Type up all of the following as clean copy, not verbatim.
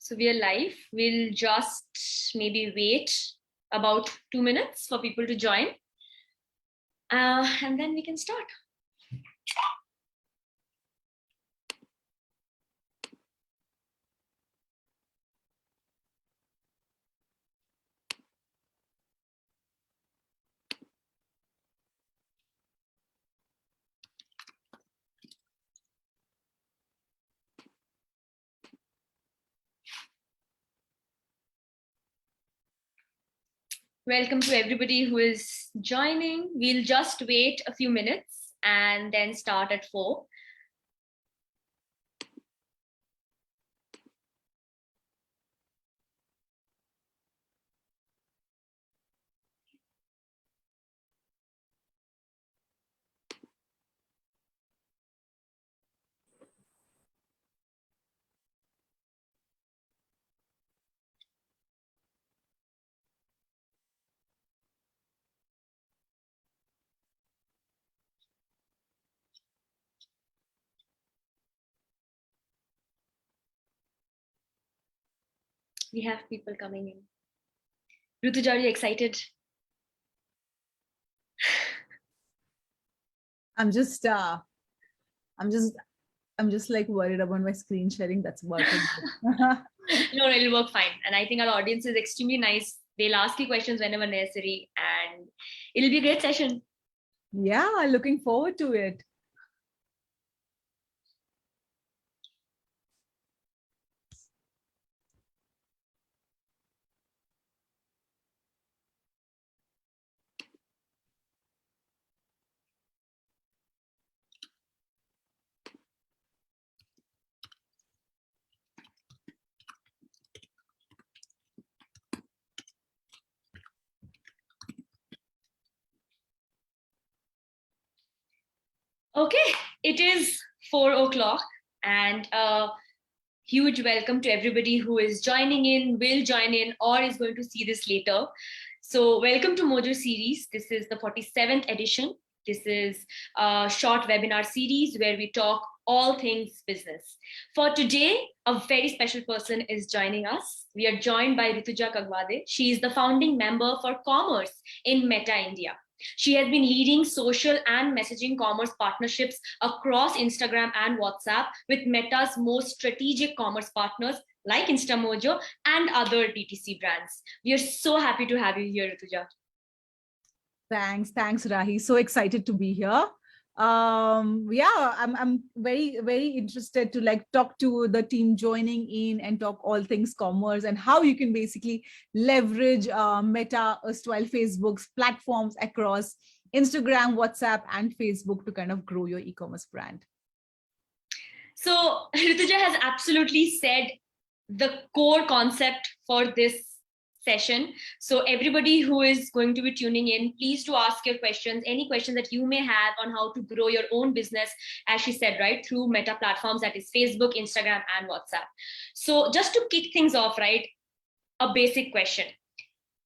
So we are live. We'll just maybe wait about 2 minutes for people to join. And then we can start. Welcome to everybody who is joining. We'll just wait a few minutes and then start at 4. We have people coming in. Rutuja, are you excited? I'm just like worried about my screen sharing. That's working. No, it'll work fine. And I think our audience is extremely nice. They'll ask you questions whenever necessary, and it'll be a great session. Yeah, looking forward to it. Okay, it is 4 o'clock, and a huge welcome to everybody who is joining in, will join in, or is going to see this later. So welcome to mojoSeries. This is the 47th edition. This is a short webinar series where we talk all things business. For today, a very special person is joining us. We are joined by Rituja Kagwade. She is the founding member for commerce in Meta India. She has been leading social and messaging commerce partnerships across Instagram and WhatsApp with Meta's most strategic commerce partners like InstaMojo and other DTC brands. We are so happy to have you here, Rituja. Thanks, Rahi. So excited to be here. Yeah, I'm very interested to talk to the team joining in and talk all things commerce and how you can basically leverage Meta, erstwhile Facebook's platforms across Instagram, WhatsApp, and Facebook to kind of grow your e-commerce brand. So Rituja has absolutely said the core concept for this session. So everybody who is going to be tuning in, please to ask your questions, any questions that you may have on how to grow your own business, as she said, right, through Meta platforms, that is Facebook, Instagram, and WhatsApp. So just to kick things off, right, a basic question.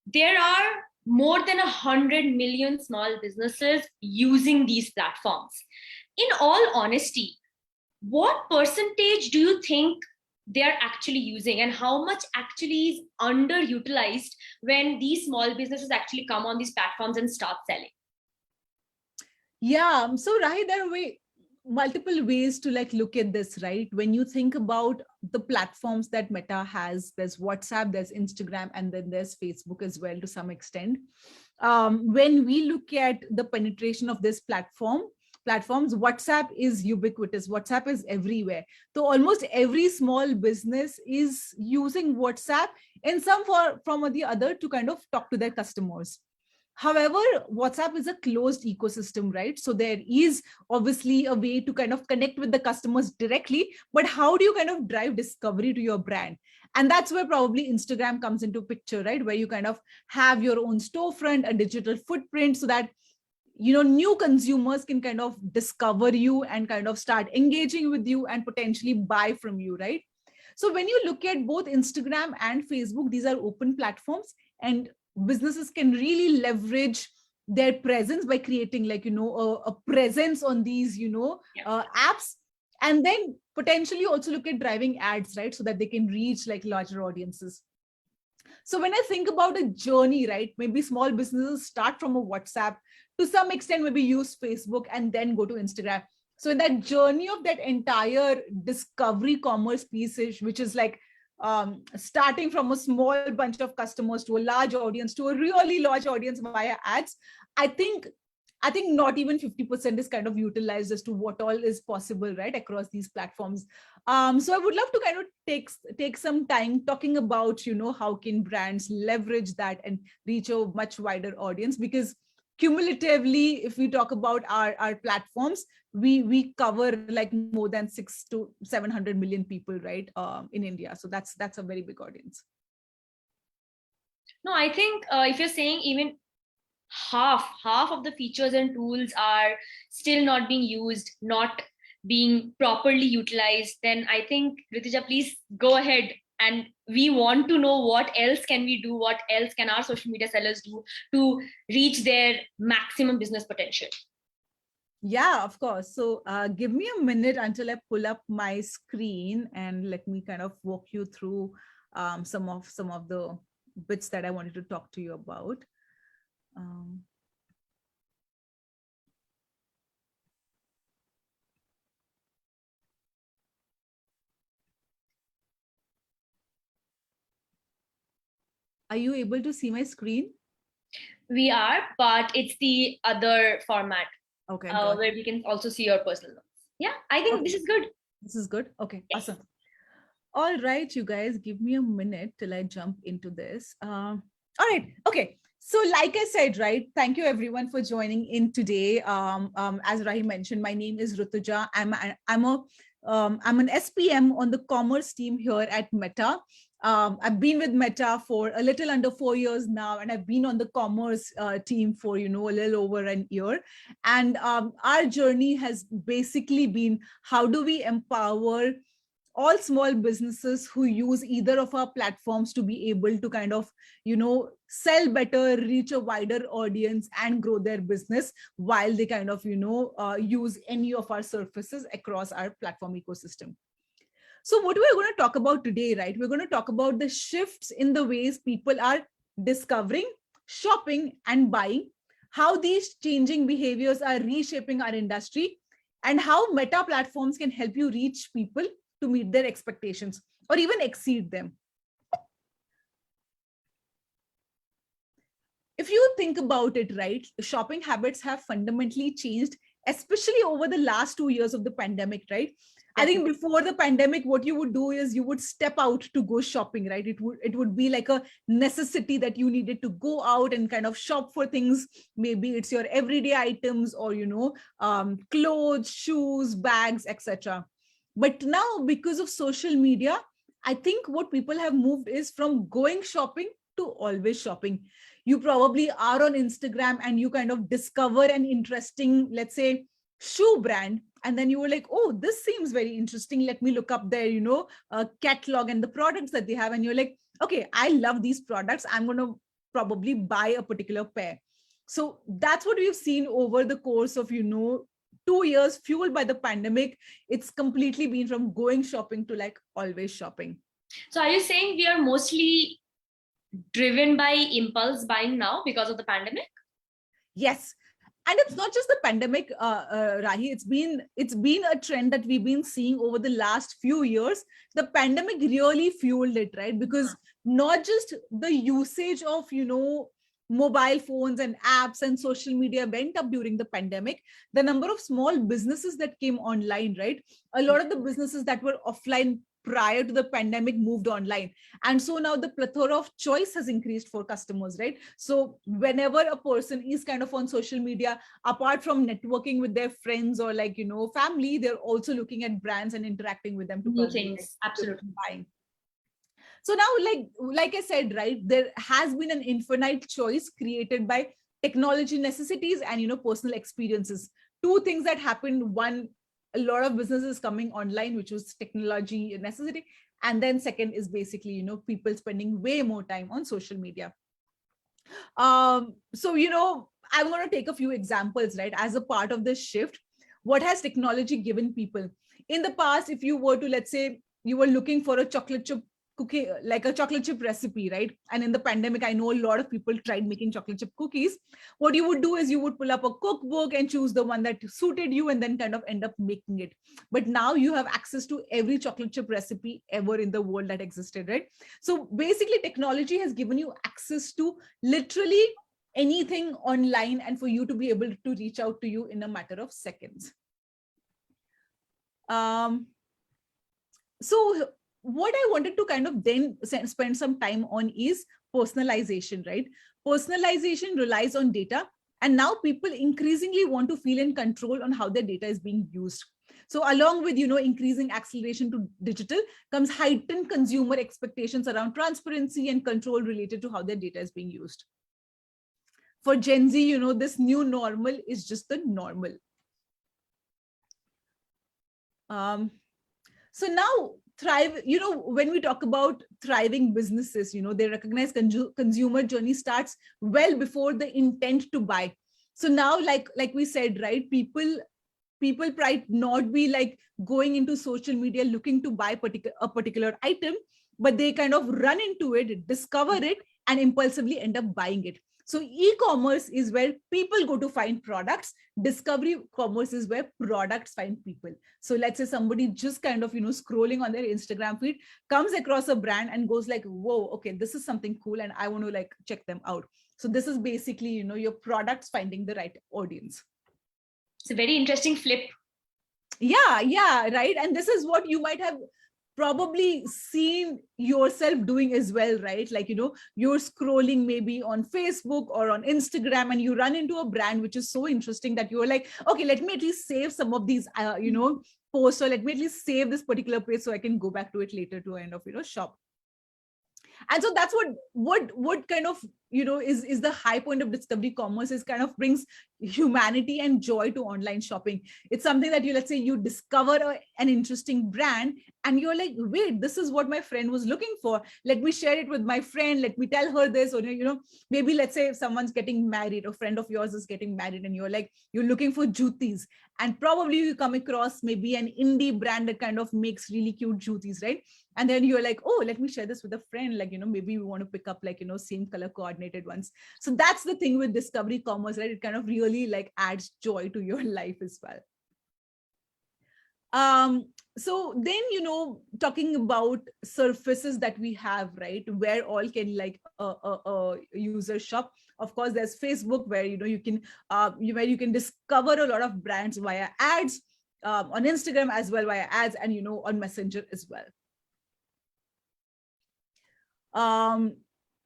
There are more than 100 million small businesses using these platforms. In all honesty, what percentage do you think they're actually using, and how much actually is underutilized when these small businesses actually come on these platforms and start selling? Yeah, so Rahi, there are multiple ways to look at this, right? When you think about the platforms that Meta has, there's WhatsApp, there's Instagram, and then there's Facebook as well to some extent. When we look at the penetration of this platforms, WhatsApp is ubiquitous. WhatsApp is everywhere. So almost every small business is using WhatsApp in some form or the other to kind of talk to their customers. However, WhatsApp is a closed ecosystem, right? So there is obviously a way to kind of connect with the customers directly, but how do you kind of drive discovery to your brand? And that's where probably Instagram comes into picture, right? Where you kind of have your own storefront, a digital footprint, so that new consumers can kind of discover you and kind of start engaging with you and potentially buy from you, right? So when you look at both Instagram and Facebook, these are open platforms, and businesses can really leverage their presence by creating a presence on these apps, And then potentially also look at driving ads, right? So that they can reach like larger audiences. So when I think about a journey, right, maybe small businesses start from a WhatsApp, to some extent, maybe use Facebook and then go to Instagram. So in that journey of that entire discovery commerce piece, which is like starting from a small bunch of customers to a large audience to a really large audience via ads, I think I think not even 50% is kind of utilized as to what all is possible, right, across these platforms. So I would love to kind of take some time talking about, how can brands leverage that and reach a much wider audience, because cumulatively, if we talk about our platforms, we cover like more than 600 to 700 million people, right, in India. So that's a very big audience. No, I think if you're saying even half of the features and tools are still not being used, not being properly utilized, then I think, Ritija, please go ahead, and we want to know what else can we do, what else can our social media sellers do to reach their maximum business potential. Yeah, of course. So give me a minute until I pull up my screen and let me kind of walk you through some of the bits that I wanted to talk to you about. Um, are you able to see my screen? We are, but it's the other format, Okay, where we can also see your personal notes. Yeah, I think this is good. This is good. Okay, Yes. awesome. All right, you guys, give me a minute till I jump into this. All right, okay. So, like I said, right, thank you everyone for joining in today. As Rahi mentioned, my name is Rutuja. I'm an SPM on the commerce team here at Meta. I've been with Meta for a little under 4 years now, and I've been on the commerce team for a little over an year. And our journey has basically been, how do we empower all small businesses who use either of our platforms to be able to kind of sell better, reach a wider audience, and grow their business while they kind of use any of our services across our platform ecosystem. So what we're going to talk about today, right, we're going to talk about the shifts in the ways people are discovering, shopping, and buying, how these changing behaviors are reshaping our industry, and how Meta platforms can help you reach people to meet their expectations or even exceed them. If you think about it, right, shopping habits have fundamentally changed, especially over the last 2 years of the pandemic, right? I think before the pandemic, what you would do is you would step out to go shopping, right? It would be like a necessity that you needed to go out and kind of shop for things. Maybe it's your everyday items or clothes, shoes, bags, etc. But now, because of social media, I think what people have moved is from going shopping to always shopping. You probably are on Instagram and you kind of discover an interesting, let's say, shoe brand, and then you were like, oh, this seems very interesting, let me look up their catalog and the products that they have, and you're like, okay, I love these products, I'm going to probably buy a particular pair. So that's what we've seen over the course of 2 years, fueled by the pandemic. It's completely been from going shopping to like always shopping. So are you saying we are mostly driven by impulse buying now because of the pandemic? Yes. And it's not just the pandemic, Rahi. It's been a trend that we've been seeing over the last few years. The pandemic really fueled it, right? Because not just the usage of mobile phones and apps and social media went up during the pandemic. The number of small businesses that came online, right? A lot of the businesses that were offline prior to the pandemic moved online, and so now the plethora of choice has increased for customers, right? So whenever a person is kind of on social media, apart from networking with their friends or like family, they're also looking at brands and interacting with them to New probably things, absolutely. buying. So now, like I said, right, there has been an infinite choice created by technology necessities and personal experiences. Two things that happened: one, a lot of businesses coming online, which was technology necessity, and then second is basically people spending way more time on social media. So I'm going to take a few examples, right, as a part of this shift. what has technology given people? In the past, if you were to, let's say, you were looking for a chocolate chip cookie, like a chocolate chip recipe, right? And in the pandemic, I know a lot of people tried making chocolate chip cookies. What you would do is you would pull up a cookbook and choose the one that suited you and then kind of end up making it. But now you have access to every chocolate chip recipe ever in the world that existed, right? So basically, technology has given you access to literally anything online, and for you to be able to reach out to you in a matter of seconds. So what I wanted to kind of then spend some time on is personalization, right? Personalization relies on data, and now people increasingly want to feel in control on how their data is being used. So along with, increasing acceleration to digital comes heightened consumer expectations around transparency and control related to how their data is being used. For Gen Z, this new normal is just the normal. So now when we talk about thriving businesses, they recognize consumer journey starts well before the intent to buy. So now, like we said, right, people might not be like going into social media looking to buy a particular item, but they kind of run into it, discover it, and impulsively end up buying it. So e-commerce is where people go to find products. Discovery commerce is where products find people. So let's say somebody just kind of, scrolling on their Instagram feed, comes across a brand and goes like, whoa, okay, this is something cool and I want to like check them out. So this is basically, your products finding the right audience. It's a very interesting flip. Yeah, right. And this is what you might have probably seen yourself doing as well, right? Like, you're scrolling maybe on Facebook or on Instagram and you run into a brand which is so interesting that you're like, okay, let me at least save some of these, posts, or let me at least save this particular page so I can go back to it later to end of, shop. And so that's what kind of, is the high point of discovery commerce, is kind of brings humanity and joy to online shopping. It's something that let's say you discover an interesting brand and you're like, wait, this is what my friend was looking for. Let me share it with my friend. Let me tell her this. Or, maybe let's say if someone's getting married, a friend of yours is getting married and you're looking for jutis, and probably you come across maybe an indie brand that kind of makes really cute jutis, right? And then you're like, oh, let me share this with a friend. Like, maybe we want to pick up like, same color coordinated ones. So that's the thing with discovery commerce, right? It kind of really like adds joy to your life as well. So then, talking about surfaces that we have, right, where all can like a user shop. Of course, there's Facebook, where you can where you can discover a lot of brands via ads, on Instagram as well via ads, and on Messenger as well.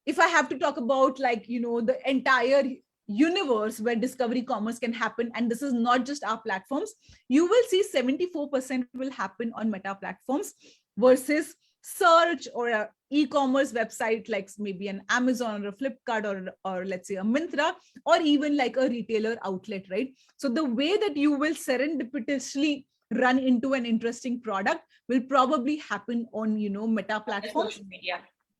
If I have to talk about like, the entire universe where discovery commerce can happen, and this is not just our platforms, you will see 74% will happen on Meta platforms versus search or a e-commerce website like maybe an Amazon or a Flipkart or let's say a Myntra, or even like a retailer outlet, right? So the way that you will serendipitously run into an interesting product will probably happen on, Meta platforms,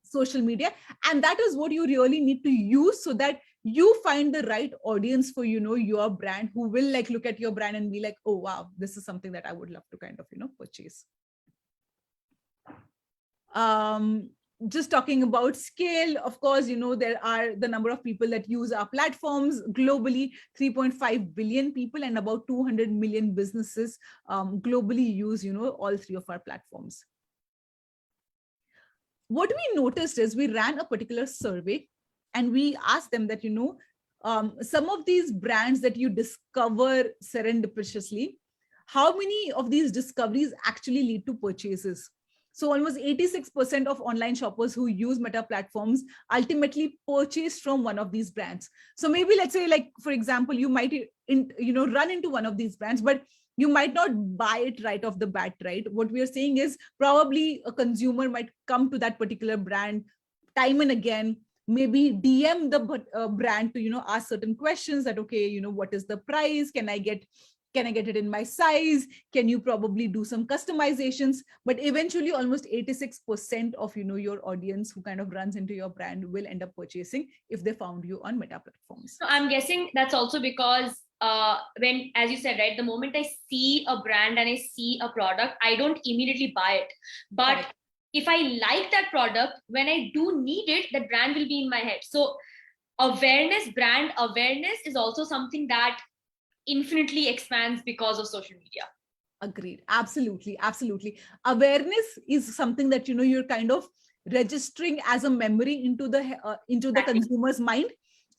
social media. And that is what you really need to use, so that you find the right audience for, your brand, who will like look at your brand and be like, oh, wow, this is something that I would love to kind of, purchase. Just talking about scale, of course, there are the number of people that use our platforms globally, 3.5 billion people, and about 200 million businesses globally use, all three of our platforms. What we noticed is we ran a particular survey and we asked them that, some of these brands that you discover serendipitously, how many of these discoveries actually lead to purchases? So almost 86% of online shoppers who use Meta platforms ultimately purchase from one of these brands. So maybe let's say, like, for example, you might, run into one of these brands, but you might not buy it right off the bat, right? What we are saying is probably a consumer might come to that particular brand time and again, maybe DM the brand to, ask certain questions that, okay, what is the price? Can I get Can I get it in my size? Can you probably do some customizations? But eventually almost 86% of your audience who kind of runs into your brand will end up purchasing if they found you on Meta platforms. So I'm guessing that's also because when, as you said, right, the moment I see a brand and I see a product, I don't immediately buy it. But Correct. if I like that product, when I do need it, that brand will be in my head. So brand awareness is also something that infinitely expands because of social media. Agreed. Absolutely. Absolutely. Awareness is something that, you're kind of registering as a memory into the Exactly. consumer's mind.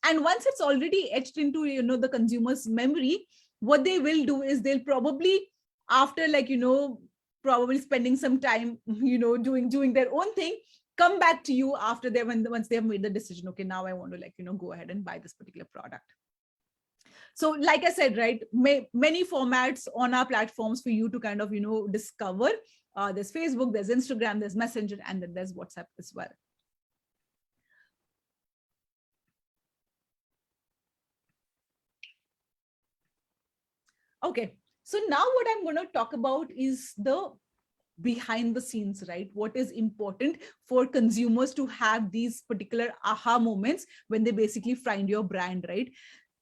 And once it's already etched into, the consumer's memory, what they will do is they'll probably, after probably spending some time, doing their own thing, come back to you after once they have made the decision. Okay, now I want to go ahead and buy this particular product. So like I said, right, many formats on our platforms for you to kind of discover. There's Facebook, there's Instagram, there's Messenger, and then there's WhatsApp as well. Okay, so now what I'm going to talk about is the behind the scenes, right? What is important for consumers to have these particular aha moments when they basically find your brand, right?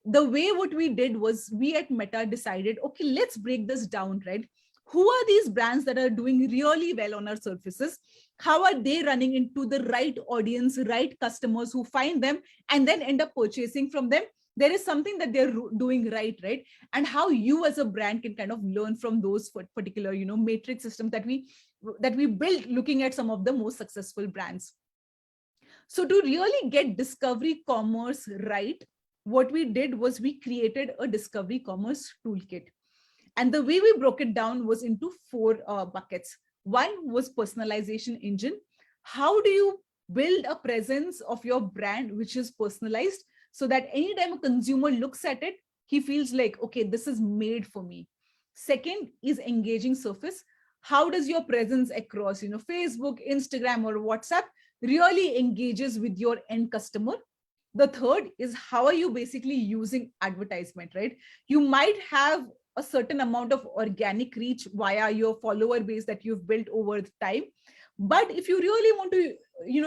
The way what we did was we at Meta decided, okay, let's break this down, right? Who are these brands that are doing really well on our surfaces? How are they running into the right audience, right customers who find them and then end up purchasing from them? There is something that they're doing right? And how you as a brand can kind of learn from those particular, matrix systems that we built looking at some of the most successful brands. So to really get discovery commerce right, what we did was we created a discovery commerce toolkit. And the way we broke it down was into four buckets. One was personalization engine. How do you build a presence of your brand which is personalized so that anytime a consumer looks at it, he feels like, okay, this is made for me. Second is engaging surface. How does your presence across, Facebook, Instagram, or WhatsApp really engages with your end customer? The third is how are you basically using advertisement, right? You might have a certain amount of organic reach via your follower base that you've built over time, but if you really want to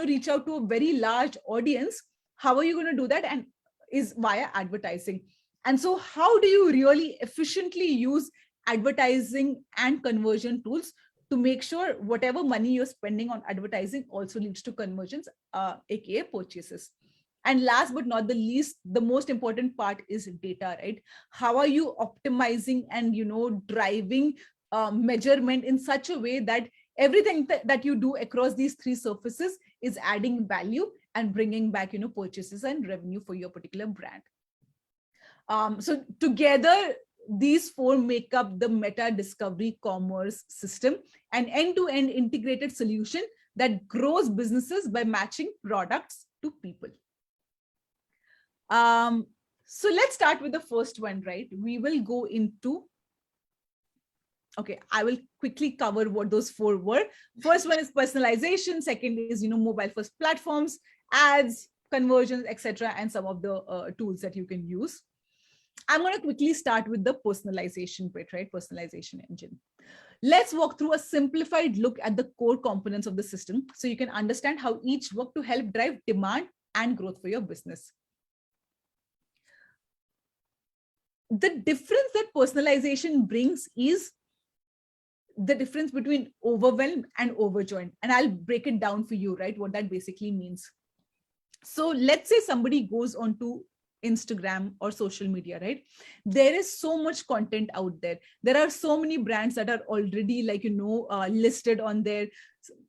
reach out to a very large audience, how are you going to do that? And is via advertising. And so how do you really efficiently use advertising and conversion tools to make sure whatever money you're spending on advertising also leads to conversions, aka purchases? And last but not the least, the most important part is data, right? How are you optimizing and driving measurement in such a way that everything that you do across these three surfaces is adding value and bringing back purchases and revenue for your particular brand. So together, these four make up the Meta Discovery Commerce system, an end-to-end integrated solution that grows businesses by matching products to people. So let's start with the first one, right? We will go into, okay, I will quickly cover what those four were. First one is personalization. Second is, mobile first platforms, ads, conversions, etc., and some of the tools that you can use. I'm going to quickly start with the personalization bit, right? Personalization engine. Let's walk through a simplified look at the core components of the system so you can understand how each work to help drive demand and growth for your business. The difference that personalization brings is the difference between overwhelmed and overjoyed. And I'll break it down for you, right? What that basically means. So let's say somebody goes onto Instagram or social media, right? There is so much content out there. There are so many brands that are already listed on there.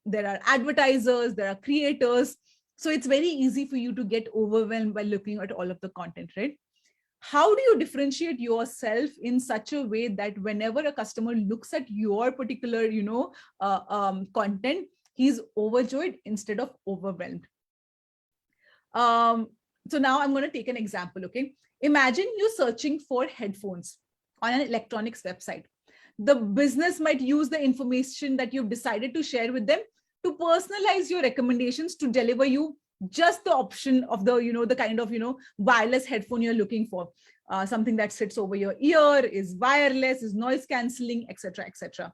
There are advertisers, there are creators. So it's very easy for you to get overwhelmed by looking at all of the content, right? How do you differentiate yourself in such a way that whenever a customer looks at your particular, content, he's overjoyed instead of overwhelmed? So now I'm going to take an example. Okay. Imagine you searching for headphones on an electronics website. The business might use the information that you've decided to share with them to personalize your recommendations to deliver you just the option of the, the kind of, wireless headphone you're looking for. Something that sits over your ear, is wireless, is noise cancelling, etc., etc.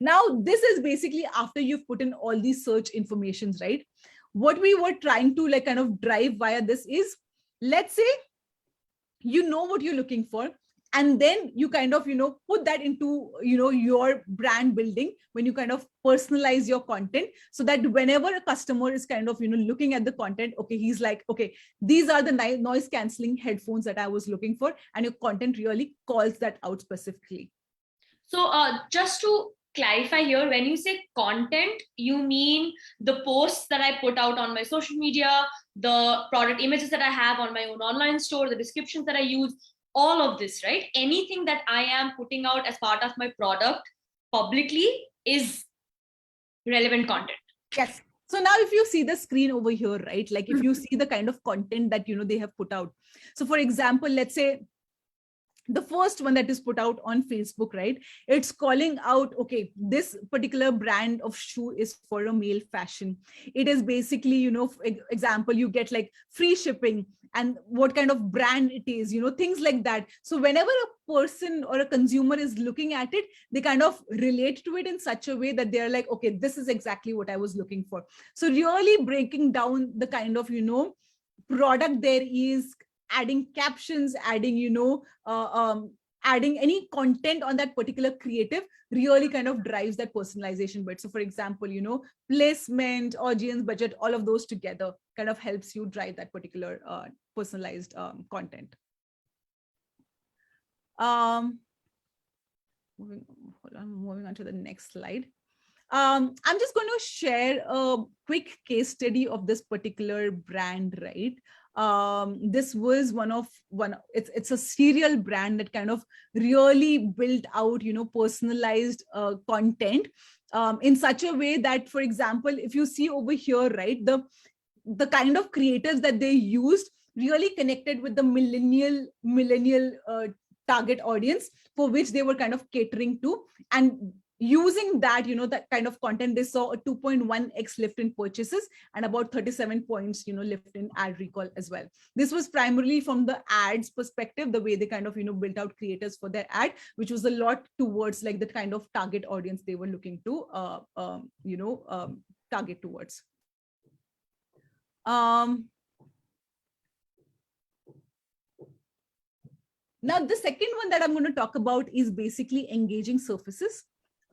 Now, this is basically after you've put in all these search informations, right? What we were trying to like kind of drive via this is, let's say you know what you're looking for, and then you kind of, put that into, your brand building, when you kind of personalize your content, so that whenever a customer is kind of, looking at the content, okay, he's like, okay, these are the noise cancelling headphones that I was looking for, and your content really calls that out specifically. So just to clarify here, when you say content, you mean the posts that I put out on my social media, the product images that I have on my own online store, the descriptions that I use, all of this, right? Anything that I am putting out as part of my product publicly is relevant content. Yes. So now if you see the screen over here, right, like if you see the kind of content that, they have put out. So for example, let's say the first one that is put out on Facebook, right? It's calling out, okay, this particular brand of shoe is for a male fashion. It is basically, for example, you get like free shipping and what kind of brand it is, things like that. So whenever a person or a consumer is looking at it, they kind of relate to it in such a way that they're like, okay, this is exactly what I was looking for. So really breaking down the kind of, product there is, adding captions, adding, adding any content on that particular creative really kind of drives that personalization bit. So for example, placement, audience, budget, all of those together kind of helps you drive that particular personalized content. Moving on to the next slide. I'm just going to share a quick case study of this particular brand, right? This was it's a cereal brand that kind of really built out, personalized content in such a way that, for example, if you see over here, right, the kind of creators that they used really connected with the millennial target audience for which they were kind of catering to. And using that, that kind of content, they saw a 2.1x lift in purchases and about 37 points, lift in ad recall as well. This was primarily from the ads perspective, the way they kind of, built out creators for their ad, which was a lot towards like the kind of target audience they were looking to, target towards. Now, the second one that I'm going to talk about is basically engaging surfaces.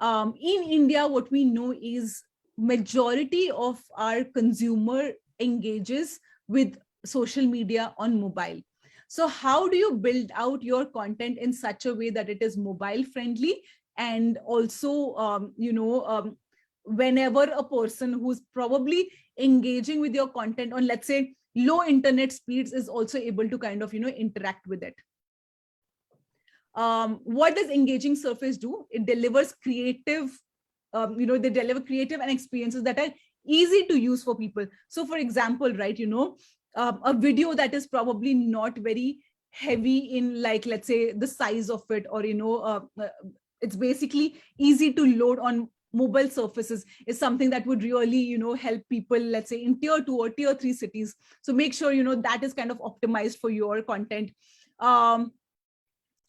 In India, what we know is majority of our consumer engages with social media on mobile. So how do you build out your content in such a way that it is mobile friendly, and also, whenever a person who's probably engaging with your content on, let's say, low internet speeds is also able to kind of, interact with it. What does engaging surface do? It delivers creative, they deliver creative and experiences that are easy to use for people. So for example, right, a video that is probably not very heavy in, like, let's say the size of it, or, it's basically easy to load on mobile surfaces, is something that would really, help people, let's say in tier 2 or tier 3 cities. So make sure, that is kind of optimized for your content.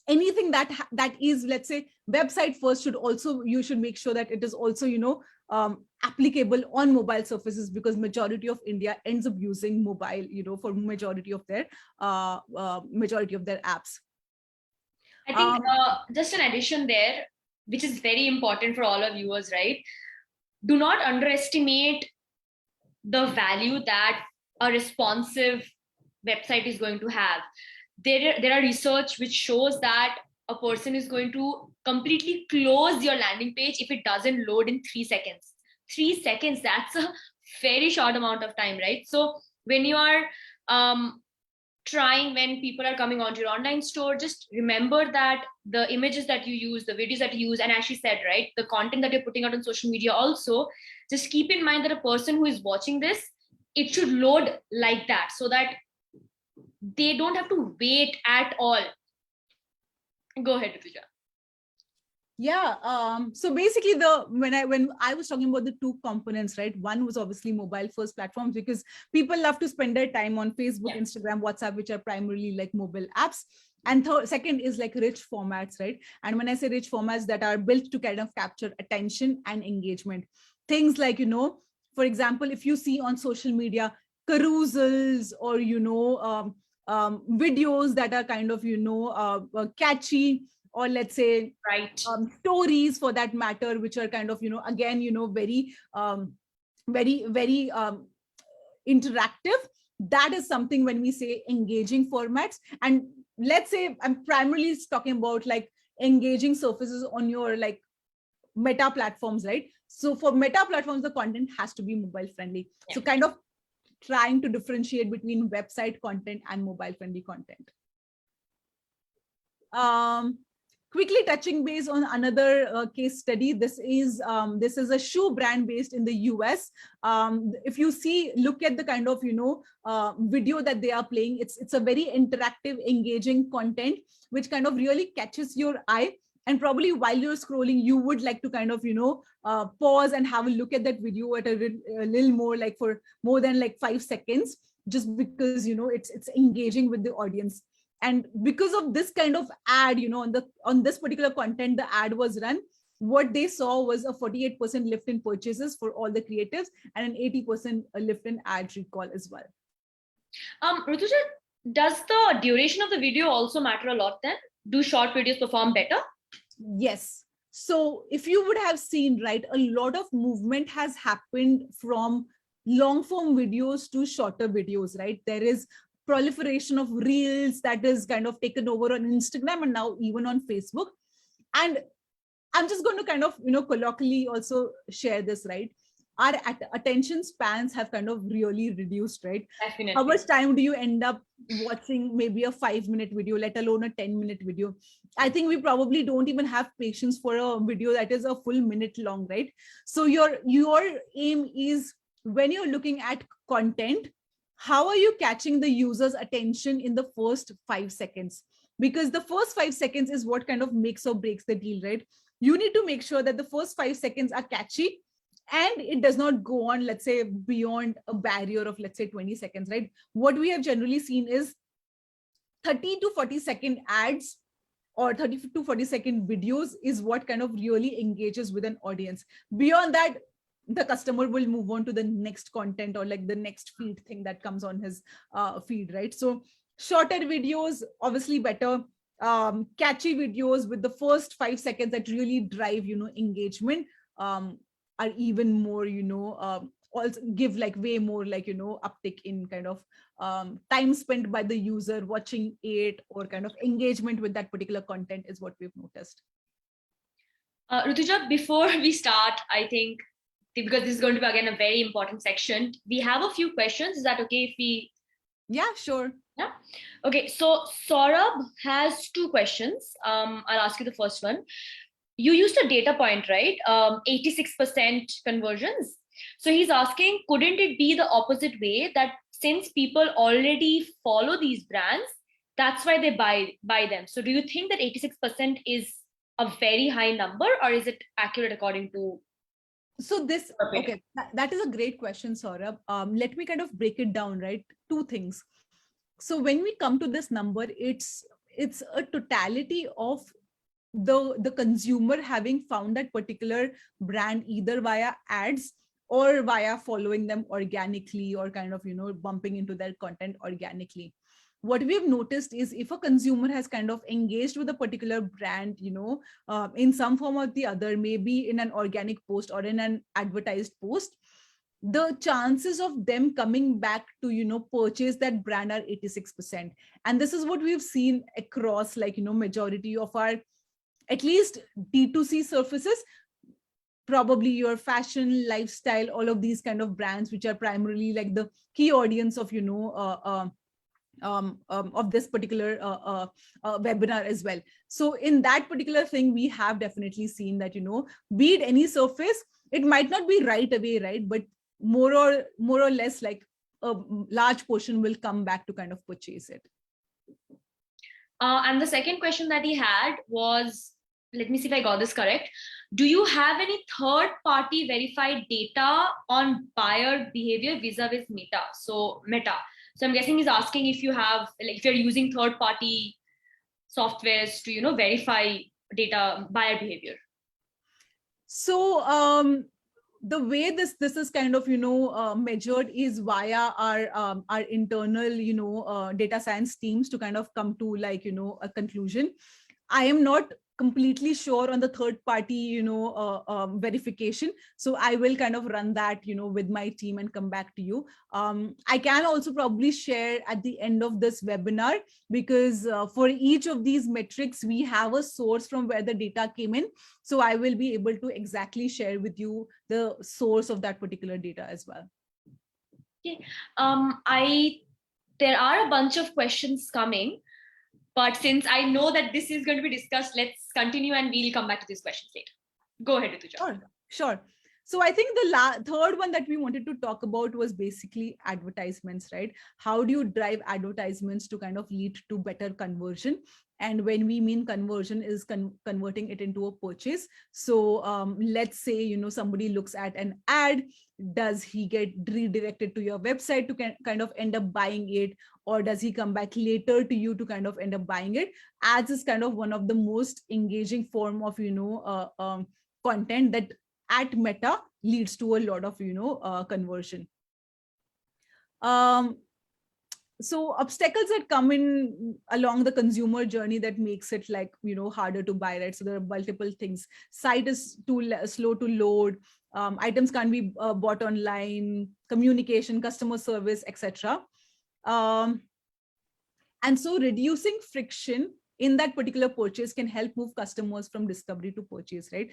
Anything that is, let's say, website first, you should make sure that it is also, applicable on mobile surfaces, because majority of India ends up using mobile, for majority of their apps. I think just an addition there, which is very important for all our viewers, right? Do not underestimate the value that a responsive website is going to have. There are research which shows that a person is going to completely close your landing page if it doesn't load in 3 seconds. 3 seconds, that's a very short amount of time, right? So when you are when people are coming onto your online store, just remember that the images that you use, the videos that you use, and as she said, right, the content that you're putting out on social media also, just keep in mind that a person who is watching this, it should load like that, so that they don't have to wait at all. Go ahead, Rituja. Yeah. So basically, when I was talking about the two components, right? One was obviously mobile first platforms, because people love to spend their time on Facebook, Yeah. Instagram, WhatsApp, which are primarily like mobile apps. And second is like rich formats, right? And when I say rich formats, that are built to kind of capture attention and engagement. Things like, for example, if you see on social media carousels, or videos that are kind of catchy, or let's say Right. stories for that matter, which are kind of again very very interactive. That is something when we say engaging formats. And let's say I'm primarily talking about like engaging surfaces on your like meta platforms, right? So for meta platforms, the content has to be mobile friendly. Yeah. So kind of trying to differentiate between website content and mobile friendly content. um Quickly touching base on another case study. This is a shoe brand based in the US. If you see, look at the kind of video that they are playing. It's a very interactive, engaging content, which kind of really catches your eye. And probably while you're scrolling, you would like to kind of pause and have a look at that video at a little more, like for more than like 5 seconds, just because it's engaging with the audience. And because of this kind of ad, on this particular content the ad was run, what they saw was a 48% lift in purchases for all the creatives, and an 80% lift in ad recall as well. Rutuja, does the duration of the video also matter a lot then? Do short videos perform better? Yes. So if you would have seen, right, a lot of movement has happened from long form videos to shorter videos, right? There is proliferation of reels that is kind of taken over on Instagram and now even on Facebook. And I'm just going to kind of colloquially also share this, right? Our attention spans have kind of really reduced, right? How Definitely. much time do you end up watching maybe a 5-minute video, let alone a 10-minute video? I think we probably don't even have patience for a video that is a full minute long, right? So your aim is, when you're looking at content, how are you catching the user's attention in the first 5 seconds? Because the first 5 seconds is what kind of makes or breaks the deal, right? You need to make sure that the first 5 seconds are catchy, and it does not go on, let's say, beyond a barrier of, let's say, 20 seconds, right? What we have generally seen is 30 to 40-second ads or 30 to 40-second videos is what kind of really engages with an audience. Beyond that, the customer will move on to the next content or like the next feed thing that comes on his feed, right? So shorter videos obviously better. Catchy videos with the first 5 seconds that really drive engagement um, are even more also give like way more like uptick in kind of time spent by the user watching it, or kind of engagement with that particular content is what we've noticed. Rutuja, before we start, I think, because this is going to be again a very important section, we have a few questions. Is that okay if we? Yeah, sure. Yeah. Okay. So Saurabh has two questions. I'll ask you the first one. You used a data point, right? 86% conversions. So he's asking, couldn't it be the opposite way, that since people already follow these brands, that's why they buy them? So do you think that 86% is a very high number, or is it accurate according to? So this, okay, that is a great question, Saurabh. Let me kind of break it down, right? Two things. So when we come to this number, it's a totality of the consumer having found that particular brand either via ads or via following them organically, or kind of bumping into their content organically. What we've noticed is, if a consumer has kind of engaged with a particular brand in some form or the other, maybe in an organic post or in an advertised post, the chances of them coming back to purchase that brand are 86%. And this is what we've seen across like majority of our, at least, D2C surfaces. Probably your fashion, lifestyle, all of these kind of brands, which are primarily like the key audience of of this particular webinar as well. So in that particular thing, we have definitely seen that be it any surface, it might not be right away, right, but more or less like a large portion will come back to kind of purchase it. And the second question that he had was, let me see if I got this correct. Do you have any third-party verified data on buyer behavior vis-a-vis Meta? So Meta. So I'm guessing he's asking if you have, like, if you're using third-party softwares to, verify data buyer behavior. So the way this is kind of measured is via our internal data science teams to kind of come to like a conclusion. I am not completely sure on the third party verification, so I will kind of run that with my team and come back to you. I can also probably share at the end of this webinar, because for each of these metrics we have a source from where the data came in, so I will be able to exactly share with you the source of that particular data as well. Okay. There are a bunch of questions coming, but since I know that this is going to be discussed, let's continue and we'll come back to these questions later. Go ahead, Rituja. Sure. So I think the third one that we wanted to talk about was basically advertisements, right? How do you drive advertisements to kind of lead to better conversion? And when we mean conversion is converting it into a purchase. So let's say, somebody looks at an ad, does he get redirected to your website to kind of end up buying it? Or does he come back later to you to kind of end up buying it? Ads is kind of one of the most engaging form of, content that at Meta leads to a lot of conversion. So obstacles that come in along the consumer journey that makes it like harder to buy, right? So there are multiple things. Site is too slow to load, items can't be bought online, communication, customer service, etc. And so reducing friction in that particular purchase can help move customers from discovery to purchase, right?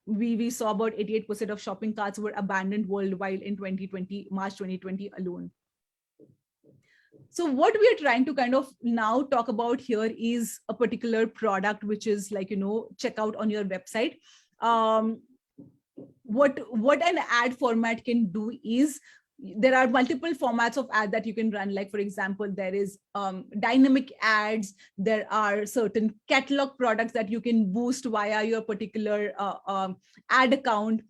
We saw about 88% of shopping carts were abandoned worldwide in March 2020 alone. So what we are trying to kind of now talk about here is a particular product, which is like, checkout on your website. What an ad format can do is, there are multiple formats of ad that you can run. Like, for example, there is dynamic ads. There are certain catalog products that you can boost via your particular ad account.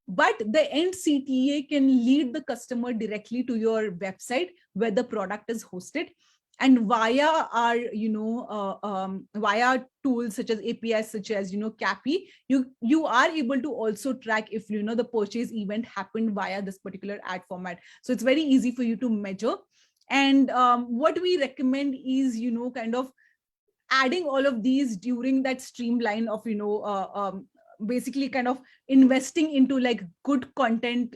But the end CTA can lead the customer directly to your website where the product is hosted. And via our, via tools such as APIs, such as, CAPI, you are able to also track if, the purchase event happened via this particular ad format. So it's very easy for you to measure. And what we recommend is, kind of adding all of these during that streamline of, basically kind of investing into like good content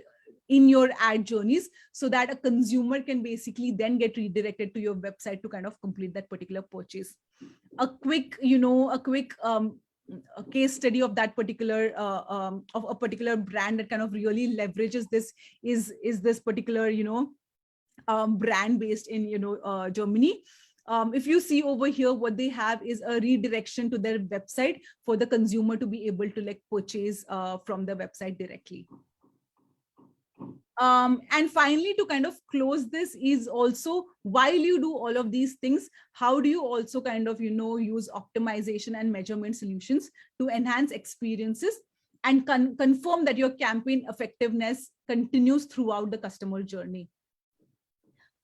in your ad journeys, so that a consumer can basically then get redirected to your website to kind of complete that particular purchase. A quick a case study of that particular of a particular brand that kind of really leverages this is this particular brand based in Germany. If you see over here, what they have is a redirection to their website for the consumer to be able to like purchase from the website directly. And finally, to kind of close this is also, while you do all of these things, how do you also kind of, use optimization and measurement solutions to enhance experiences and confirm that your campaign effectiveness continues throughout the customer journey.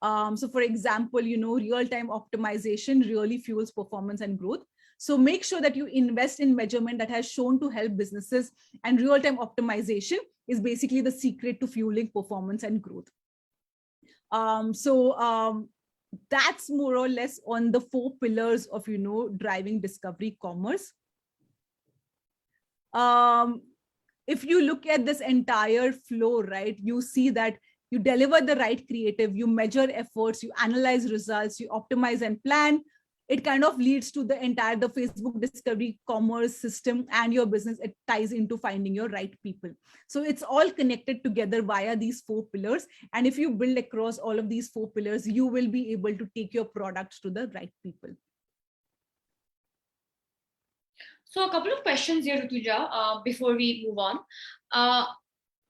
So for example, real-time optimization really fuels performance and growth. So make sure that you invest in measurement that has shown to help businesses, and real-time optimization is basically the secret to fueling performance and growth. That's more or less on the 4 pillars of, driving discovery commerce. If you look at this entire flow, right, you see that you deliver the right creative, you measure efforts, you analyze results, you optimize and plan. It kind of leads to the Facebook discovery commerce system and your business. It ties into finding your right people. So it's all connected together via these 4 pillars. And if you build across all of these 4 pillars, you will be able to take your products to the right people. So a couple of questions here, Rutuja, before we move on.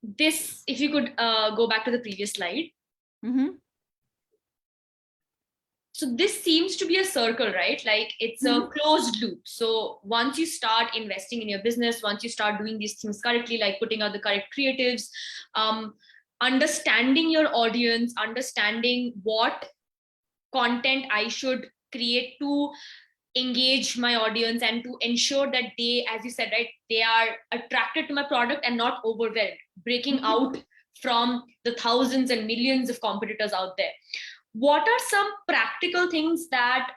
This, if you could go back to the previous slide. Mm-hmm. So this seems to be a circle, right? Like it's a closed loop. So once you start investing in your business, once you start doing these things correctly, like putting out the correct creatives, um, understanding your audience, understanding what content I should create to engage my audience and to ensure that they, as you said, right, they are attracted to my product and not overwhelmed, breaking out from the thousands and millions of competitors out there. What are some practical things that,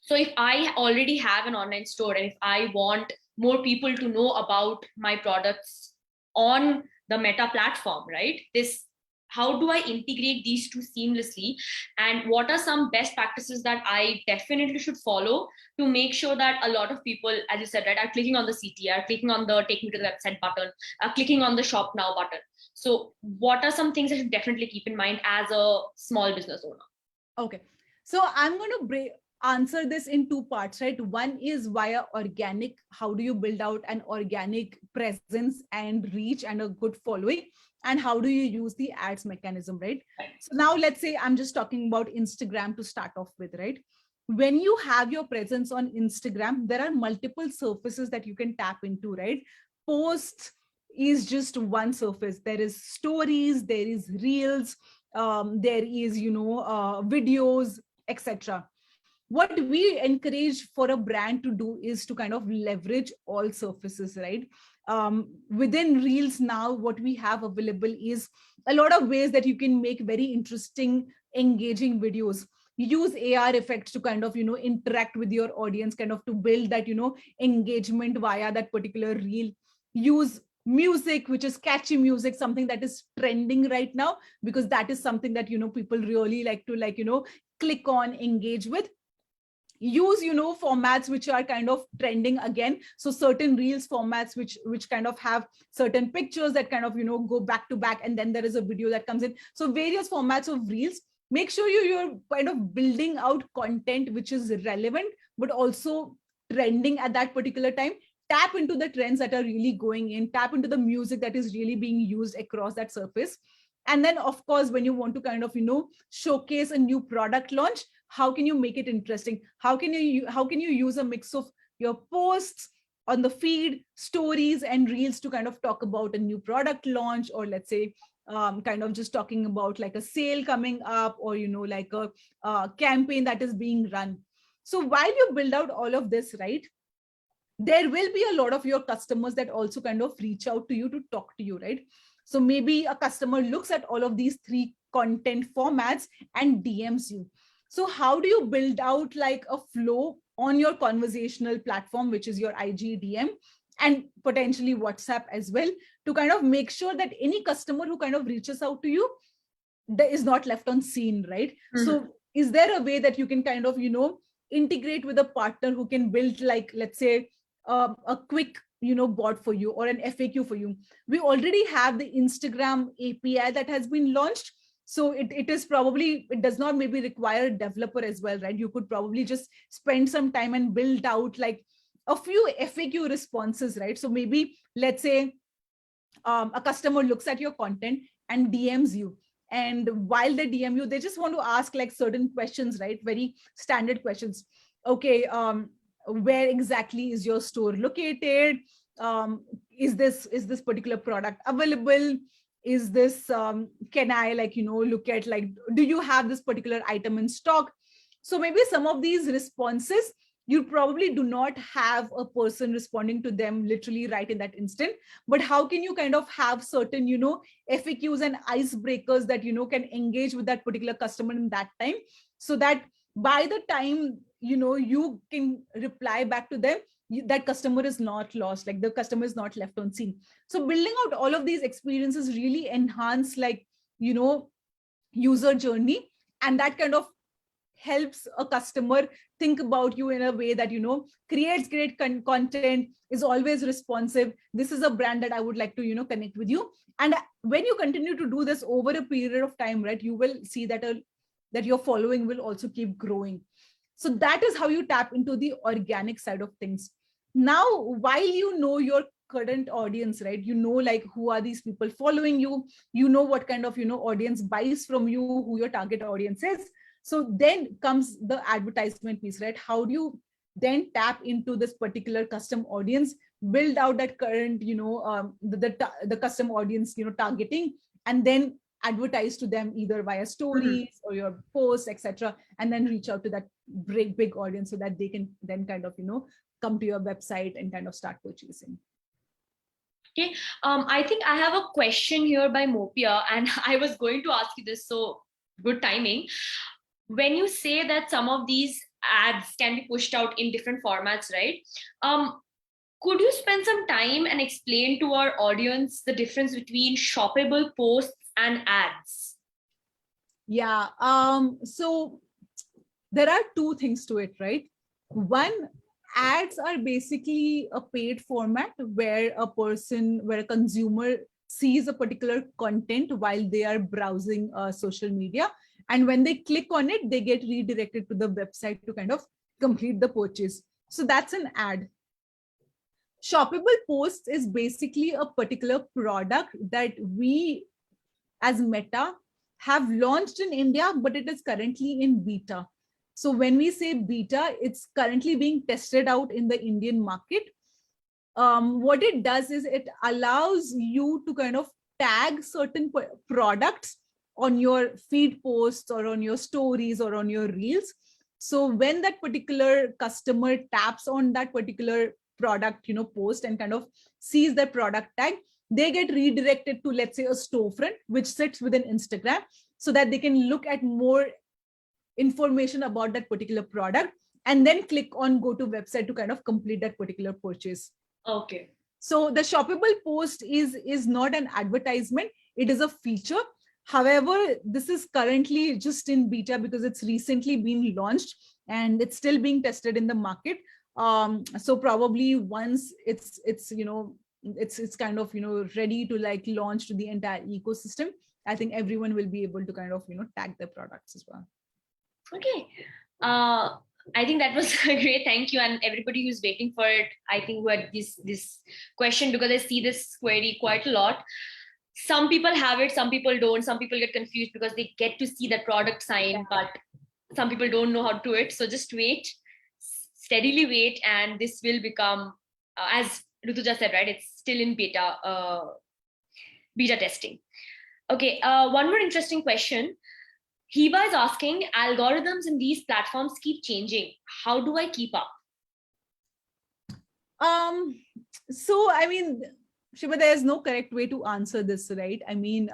so if I already have an online store and if I want more people to know about my products on the Meta platform, right, this, how do I integrate these two seamlessly, and what are some best practices that I definitely should follow to make sure that a lot of people, as you said, right, are clicking on the CT, are clicking on the take me to the website button, are clicking on the shop now button. So what are some things I should definitely keep in mind as a small business owner? Okay. So I'm going to answer this in two parts, right? One is via organic. How do you build out an organic presence and reach and a good following? And how do you use the ads mechanism, right? So now let's say I'm just talking about Instagram to start off with, right? When you have your presence on Instagram, there are multiple surfaces that you can tap into, right? Posts is just one surface. There is stories, there is reels, there is videos, etc. What we encourage for a brand to do is to kind of leverage all surfaces, right? Within reels now, what we have available is a lot of ways that you can make very interesting, engaging videos. Use AR effects to kind of interact with your audience, kind of to build that engagement via that particular reel. Use music, which is catchy music, something that is trending right now, because that is something that people really like to click on, engage with. Use formats which are kind of trending again, so certain reels formats which kind of have certain pictures that kind of go back to back, and then there is a video that comes in. So various formats of reels. Make sure you're kind of building out content which is relevant but also trending at that particular time. Tap into the trends that are really going in, tap into the music that is really being used across that surface. And then of course, when you want to kind of showcase a new product launch, how can you make it interesting? How can you use a mix of your posts on the feed, stories and reels to kind of talk about a new product launch, or let's say kind of just talking about like a sale coming up, or like a campaign that is being run. So while you build out all of this, right, there will be a lot of your customers that also kind of reach out to you to talk to you, right? So maybe a customer looks at all of these three content formats and DMs you. So how do you build out like a flow on your conversational platform, which is your IG DM and potentially WhatsApp as well, to kind of make sure that any customer who kind of reaches out to you that is not left on scene, right? So is there a way that you can kind of integrate with a partner who can build, like, let's say a quick bot for you or an FAQ for you? We already have the Instagram API that has been launched, so it is probably, it does not maybe require a developer as well, right? You could probably just spend some time and build out like a few FAQ responses, right? So maybe let's say a customer looks at your content and DMs you, and while they DM you, they just want to ask like certain questions, right? Very standard questions. Okay, where exactly is your store located? Is this particular product available? Is this can I like look at, like, do you have this particular item in stock? So maybe some of these responses, you probably do not have a person responding to them literally right in that instant, but how can you kind of have certain FAQs and icebreakers that can engage with that particular customer in that time, so that by the time you can reply back to them, that customer is not lost, like the customer is not left on scene. So building out all of these experiences really enhance like user journey, and that kind of helps a customer think about you in a way that creates great content, is always responsive. This is a brand that I would like to connect with you. And when you continue to do this over a period of time, right, you will see that that your following will also keep growing. So that is how you tap into the organic side of things. Now, while your current audience, right, like who are these people following you, what kind of audience buys from you, who your target audience is. So then comes the advertisement piece, right? How do you then tap into this particular custom audience, build out that current, the custom audience, targeting, and then advertise to them either via Mhm. stories or your posts, etc., and then reach out to that big audience so that they can then kind of, come to your website and kind of start purchasing. Okay. I think I have a question here by Mopia, and I was going to ask you this, so good timing. When you say that some of these ads can be pushed out in different formats, right? Could you spend some time and explain to our audience the difference between shoppable posts and ads? Yeah. So there are two things to it, right? One, ads are basically a paid format where a consumer sees a particular content while they are browsing social media. And when they click on it, they get redirected to the website to kind of complete the purchase. So that's an ad. Shoppable posts is basically a particular product that we as Meta have launched in India, but it is currently in beta. So when we say beta, it's currently being tested out in the Indian market. What it does is it allows you to kind of tag certain products on your feed posts or on your stories or on your reels. So when that particular customer taps on that particular product, post and kind of sees that product tag, they get redirected to, let's say, a storefront which sits within Instagram, so that they can look at more information about that particular product and then click on go to website to kind of complete that particular purchase. Okay. So the shoppable post is not an advertisement, it is a feature. However, this is currently just in beta because it's recently been launched and it's still being tested in the market. So probably once it's kind of ready to like launch to the entire ecosystem, I think everyone will be able to kind of tag their products as well. Okay. Uh, I think that was great. Thank you. And everybody who's waiting for it, I think who had this question, because I see this query quite a lot. Some people have it, some people don't. Some people get confused because they get to see the product sign, but some people don't know how to do it. So just wait, steadily wait, and this will become, as Rutuja said, right? It's still in beta testing. Okay. One more interesting question. Hiba is asking, algorithms in these platforms keep changing. How do I keep up? So I mean, Shiva, there's no correct way to answer this, right? I mean,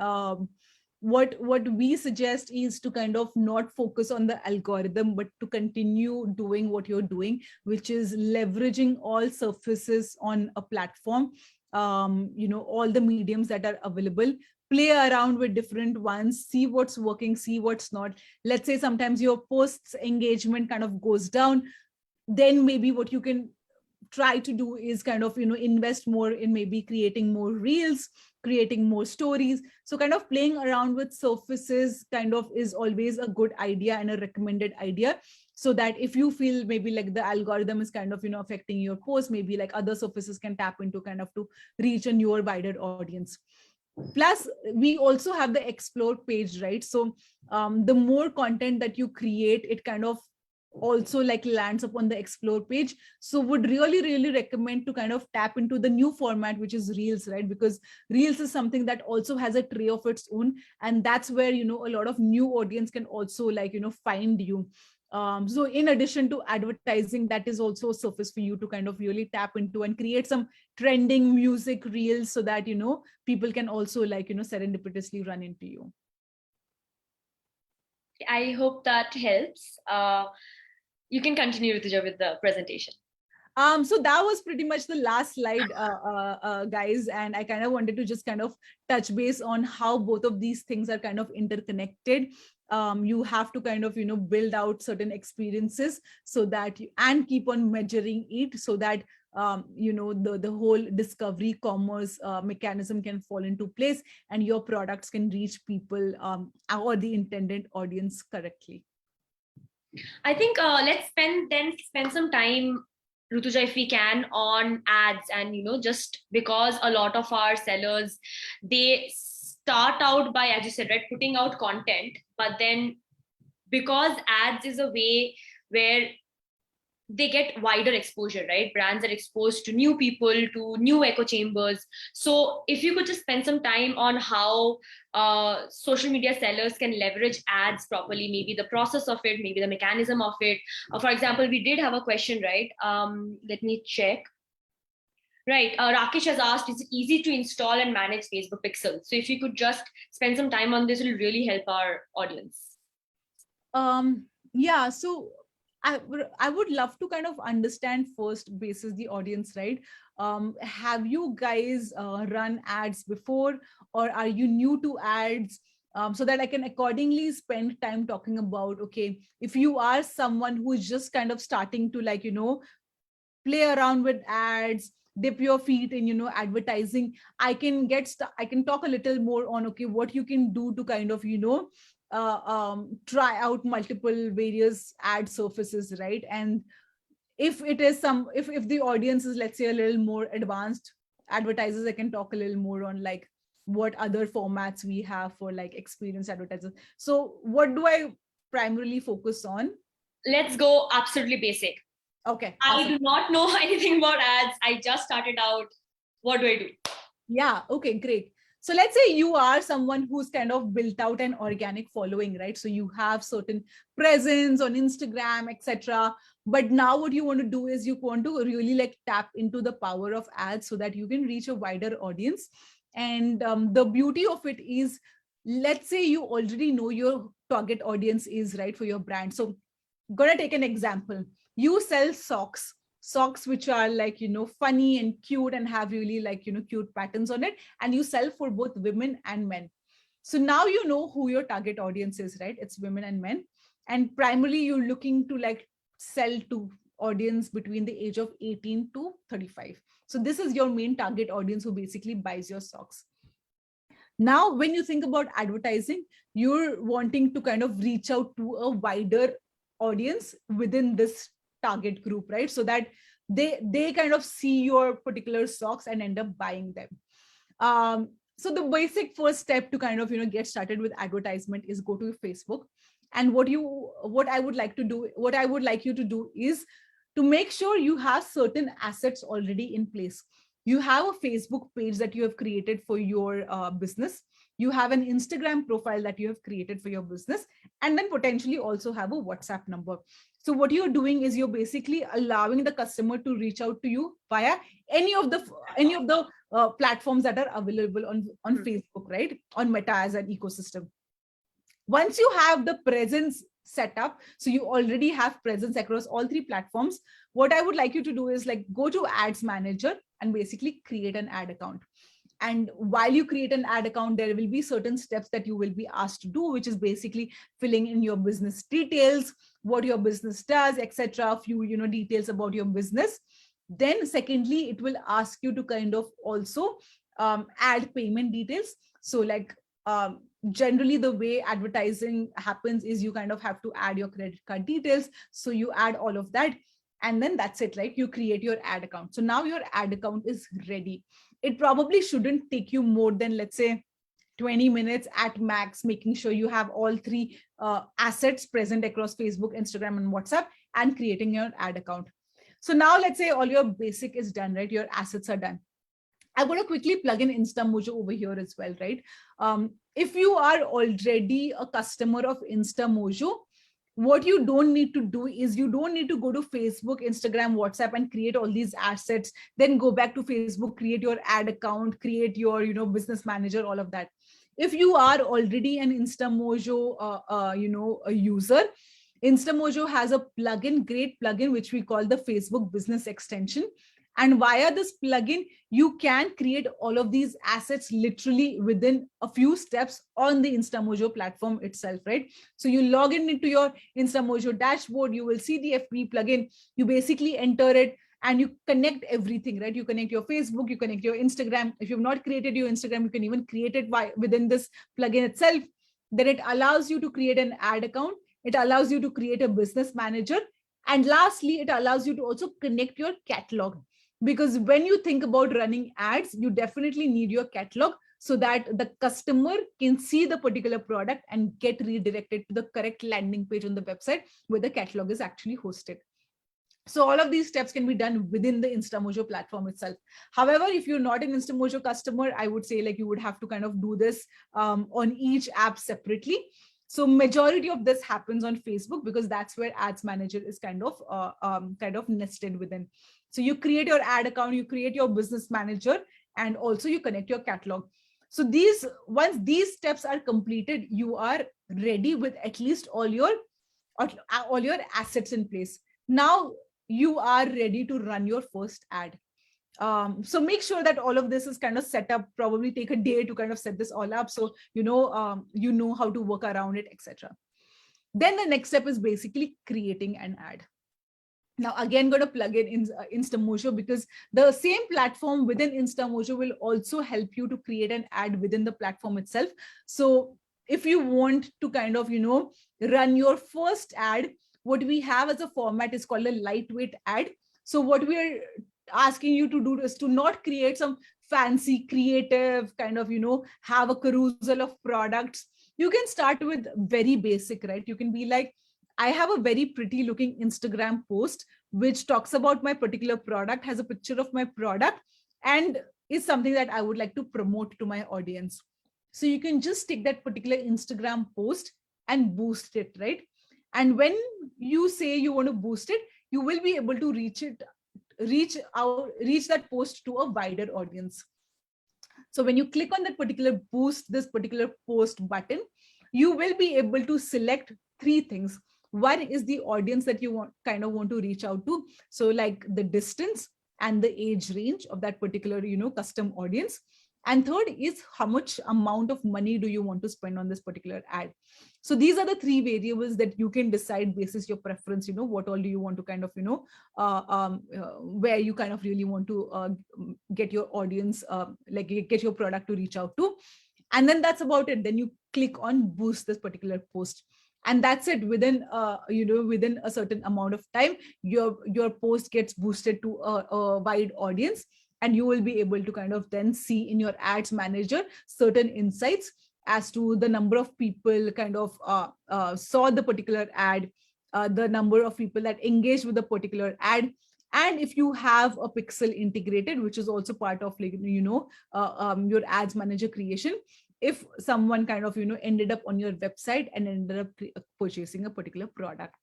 what we suggest is to kind of not focus on the algorithm, but to continue doing what you're doing, which is leveraging all surfaces on a platform, all the mediums that are available, play around with different ones, see what's working, see what's not. Let's say sometimes your posts engagement kind of goes down, then maybe what you can try to do is kind of invest more in maybe creating more reels, creating more stories. So kind of playing around with surfaces kind of is always a good idea and a recommended idea, so that if you feel maybe like the algorithm is kind of affecting your post, maybe like other surfaces can tap into kind of to reach a newer wider audience. Plus we also have the explore page, right? So the more content that you create, it kind of also like lands up on the explore page. So would really recommend to kind of tap into the new format, which is reels, right? Because reels is something that also has a tray of its own, and that's where a lot of new audience can also like find you. So in addition to advertising, that is also a surface for you to kind of really tap into and create some trending music reels, so that people can also like serendipitously run into you. I hope that helps. You can continue, Rituja, with the presentation. So that was pretty much the last slide, guys, and I kind of wanted to just kind of touch base on how both of these things are kind of interconnected. You have to kind of build out certain experiences, so that and keep on measuring it, so that the whole discovery commerce mechanism can fall into place and your products can reach people or the intended audience correctly. I think let's spend some time, Rutuja, if we can, on ads. And just because a lot of our sellers, they start out by, as you said, right, putting out content, but then because ads is a way where they get wider exposure, right? Brands are exposed to new people, to new echo chambers. So if you could just spend some time on how social media sellers can leverage ads properly, maybe the process of it, maybe the mechanism of it. For example, we did have a question, right? Let me check. Right. Rakesh has asked, is it easy to install and manage Facebook Pixel? So if you could just spend some time on this, it'll really help our audience. Yeah, so I would love to kind of understand first basis the audience, right? Have you guys run ads before, or are you new to ads? So that I can accordingly spend time talking about, okay, if you are someone who is just kind of starting to like, play around with ads, dip your feet in, advertising, I can talk a little more on, okay, what you can do to kind of, try out multiple various ad surfaces, right? And if it is if the audience is, let's say, a little more advanced advertisers, I can talk a little more on like what other formats we have for like experienced advertisers. So what do I primarily focus on? Let's go absolutely basic. Okay, I awesome. do not know anything about ads. I just started out. What do I do? Yeah, okay, great. So let's say you are someone who's kind of built out an organic following, right? So you have certain presence on Instagram, etc. But now what you want to do is you want to really like tap into the power of ads so that you can reach a wider audience. And the beauty of it is, let's say you already know your target audience is right for your brand. So gonna take an example. You sell socks which are like, funny and cute and have really like, cute patterns on it, and you sell for both women and men. So now you know who your target audience is, right? It's women and men. And primarily you're looking to like sell to audience between the age of 18 to 35. So this is your main target audience who basically buys your socks. Now when you think about advertising, you're wanting to kind of reach out to a wider audience within this target group, right? So that they kind of see your particular socks and end up buying them. So the basic first step to kind of get started with advertisement is go to Facebook. And what I would like you to do is to make sure you have certain assets already in place. You have a Facebook page that you have created for your business. You have an Instagram profile that you have created for your business, and then potentially also have a WhatsApp number. So what you're doing is you're basically allowing the customer to reach out to you via any of the platforms that are available on Facebook, right? On Meta as an ecosystem. Once you have the presence set up, so you already have presence across all three platforms, what I would like you to do is like go to Ads Manager and basically create an ad account. And while you create an ad account, there will be certain steps that you will be asked to do, which is basically filling in your business details, what your business does, etc. A few details about your business. Then secondly, it will ask you to kind of also add payment details. So like generally the way advertising happens is you kind of have to add your credit card details. So you add all of that, and then that's it, right? You create your ad account. So now your ad account is ready. It probably shouldn't take you more than, let's say, 20 minutes at max, making sure you have all three assets present across Facebook, Instagram, and WhatsApp, and creating your ad account. So now let's say all your basic is done, right? Your assets are done. I'm going to quickly plug in InstaMojo over here as well, right? If you are already a customer of InstaMojo, what you don't need to do is you don't need to go to Facebook, Instagram, WhatsApp and create all these assets, then go back to Facebook, create your ad account, create your business manager, all of that. If you are already an InstaMojo a user, InstaMojo has a great plugin, which we call the Facebook business extension. And via this plugin, you can create all of these assets literally within a few steps on the InstaMojo platform itself, right? So you log in into your InstaMojo dashboard, you will see the FB plugin, you basically enter it and you connect everything, right? You connect your Facebook, you connect your Instagram. If you've not created your Instagram, you can even create it within this plugin itself. Then it allows you to create an ad account. It allows you to create a business manager. And lastly, it allows you to also connect your catalog. Because when you think about running ads, you definitely need your catalog. so that the customer can see the particular product and get redirected to the correct landing page on the website where the catalog is actually hosted. So all of these steps can be done within the InstaMojo platform itself. However, if you're not an InstaMojo customer, I would say like you would have to kind of do this on each app separately. So majority of this happens on Facebook because that's where Ads Manager is kind of nested within. So you create your ad account, you create your business manager, and also you connect your catalog. So once these steps are completed, you are ready with at least all your assets in place. Now you are ready to run your first ad. So make sure that all of this is kind of set up. Probably take a day to kind of set this all up, so you know how to work around it, etc. Then the next step is basically creating an ad. Now again, going to plug in InstaMojo, because the same platform within InstaMojo will also help you to create an ad within the platform itself. So if you want to kind of run your first ad, what we have as a format is called a lightweight ad. So what we are asking you to do is to not create some fancy creative kind of have a carousel of products. You can start with very basic, right? You can be like, I have a very pretty looking Instagram post which talks about my particular product, has a picture of my product, and is something that I would like to promote to my audience. So you can just take that particular Instagram post and boost it, right? And when you say you want to boost it, you will be able to reach that post to a wider audience. So when you click on that particular this particular post button, you will be able to select three things. One is the audience that you want to reach out to. So like the distance and the age range of that particular, custom audience. And third is how much amount of money do you want to spend on this particular ad. So these are the three variables that you can decide basis your preference, what all do you want to kind of, where you kind of really want to get your audience, like get your product to reach out to. And then that's about it. Then you click on boost this particular post. And that's it. Within within a certain amount of time, your post gets boosted to a wide audience, and you will be able to kind of then see in your ads manager certain insights as to the number of people kind of saw the particular ad, the number of people that engaged with the particular ad. And if you have a pixel integrated, which is also part of like your ads manager creation, if someone kind of ended up on your website and ended up purchasing a particular product.